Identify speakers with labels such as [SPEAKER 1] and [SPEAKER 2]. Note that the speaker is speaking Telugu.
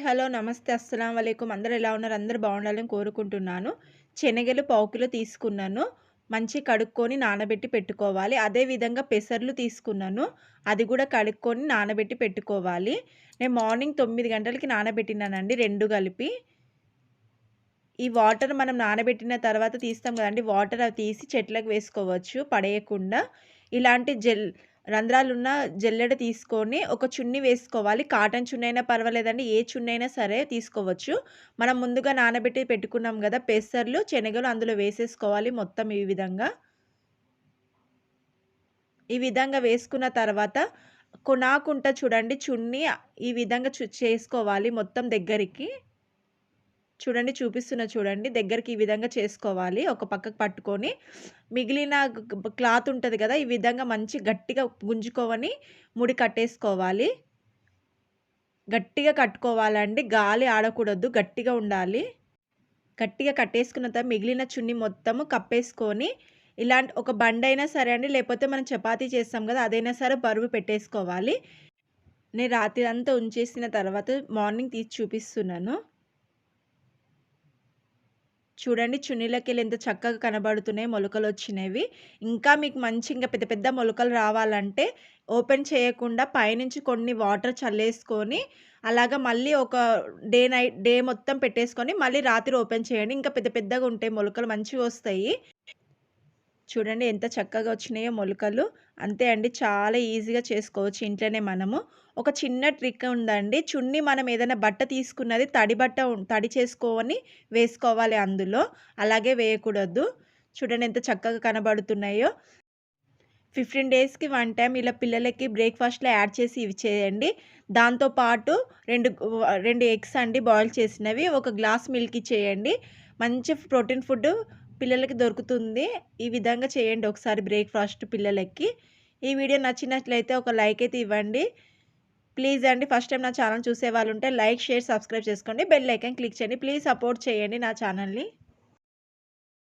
[SPEAKER 1] హలో, నమస్తే, అస్సలాం వాలేకుం. అందరూ ఎలా ఉన్నారు? అందరూ బాగుండాలని కోరుకుంటున్నాను. శనగలు పావు కిలో తీసుకున్నాను. మంచిగా కడుక్కొని నానబెట్టి పెట్టుకోవాలి. అదే విధంగా పెసర్లు తీసుకున్నాను. అది కూడా కడుక్కొని నానబెట్టి పెట్టుకోవాలి. నేను మార్నింగ్ 9 గంటలకి నానబెట్టినానండి 2 కలిపి. ఈ వాటర్ మనం నానబెట్టిన తర్వాత తీస్తాం కదండీ! వాటర్ అవి తీసి చెట్లకు వేసుకోవచ్చు పడేయకుండా. ఇలాంటి రంధ్రాలున్న జల్లెడ తీసుకొని ఒక చున్నీ వేసుకోవాలి. కాటన్ చున్నీ అయినా పర్వాలేదండి. ఏ చున్నీ అయినా సరే తీసుకోవచ్చు. మనం ముందుగా నానబెట్టి పెట్టుకున్నాం గదా! పెసర్లు, శనగలు అందులో వేసేసుకోవాలి మొత్తం ఈ విధంగా. ఈ విధంగా వేసుకున్న తర్వాత కొనాకుంట చూడండి చున్నీ ఈ విధంగా చేసుకోవాలి మొత్తం దగ్గరికి. చూడండి చూపిస్తున్నా చూడండి. దగ్గరికి ఈ విధంగా చేసుకోవాలి. ఒక పక్కకు పట్టుకొని మిగిలిన క్లాత్ ఉంటది కదా! ఈ విధంగా మంచి గట్టిగా గుంజుకోవని ముడి కట్టేసుకోవాలి. గట్టిగా కట్టుకోవాలండి. గాలి ఆడకూడదు. గట్టిగా ఉండాలి. గట్టిగా కట్టేసుకున్న తర్వాత మిగిలిన చున్నీ మొత్తము కప్పేసుకొని ఇలాంటి ఒక బండైనా సరే అండి, లేకపోతే మనం చపాతీ చేస్తాం కదా! అదైనా సరే బరువు పెట్టేసుకోవాలి. నేను రాత్రి అంతా ఉంచేసిన తర్వాత మార్నింగ్ తీసి చూపిస్తున్నాను. చూడండి చున్నీలకెళ్ళి ఎంత చక్కగా కనబడుతున్నాయి మొలకలొచ్చినవి. ఇంకా మీకు మంచి ఇంకా పెద్ద పెద్ద మొలకలు రావాలంటే ఓపెన్ చేయకుండా పైనుంచి కొన్ని వాటర్ చల్లేసుకొని అలాగా మళ్ళీ ఒక డే మొత్తం పెట్టేసుకొని మళ్ళీ రాత్రి ఓపెన్ చేయండి. ఇంకా పెద్ద పెద్దగా ఉంటాయి మొలకలు మంచిగొస్తాయి. చూడండి ఎంత చక్కగా వచ్చినాయో మొలకలు. అంతే అండి, చాలా ఈజీగా చేసుకోవచ్చు ఇంట్లోనే మనము. ఒక చిన్న ట్రిక్ ఉందండి. చున్నీ మనం ఏదైనా బట్ట తీసుకున్నది తడి చేసుకొని వేసుకోవాలి అందులో. అలాగే వేయకూడదు. చూడండి ఎంత చక్కగా కనబడుతున్నాయో. 15 డేస్‌కి 1 టైమ్ ఇలా పిల్లలకి బ్రేక్‌ఫాస్ట్‌లో యాడ్ చేసి ఇవి చేయండి. దాంతో పాటు 2 ఎగ్స్ అండి బాయిల్ చేసినవి, ఒక గ్లాస్ మిల్క్ ఇచ్చేయండి. మంచి ప్రోటీన్ ఫుడ్ పిల్లలకి దొరుకుతుంది. ఈ విధంగా చేయండి ఒకసారి బ్రేక్‌ఫాస్ట్ పిల్లలకి. ఈ వీడియో నచ్చినట్లయితే ఒక లైక్ అయితే ఇవ్వండి. ప్లీజ్ అండి, ఫస్ట్ టైమ్ నా ఛానల్ చూసేవాళ్ళుంటే లైక్, షేర్, సబ్స్క్రైబ్ చేసుకోండి. బెల్ ఐకాన్ క్లిక్ చేయండి. ప్లీజ్ సపోర్ట్ చేయండి నా ఛానల్‌ని.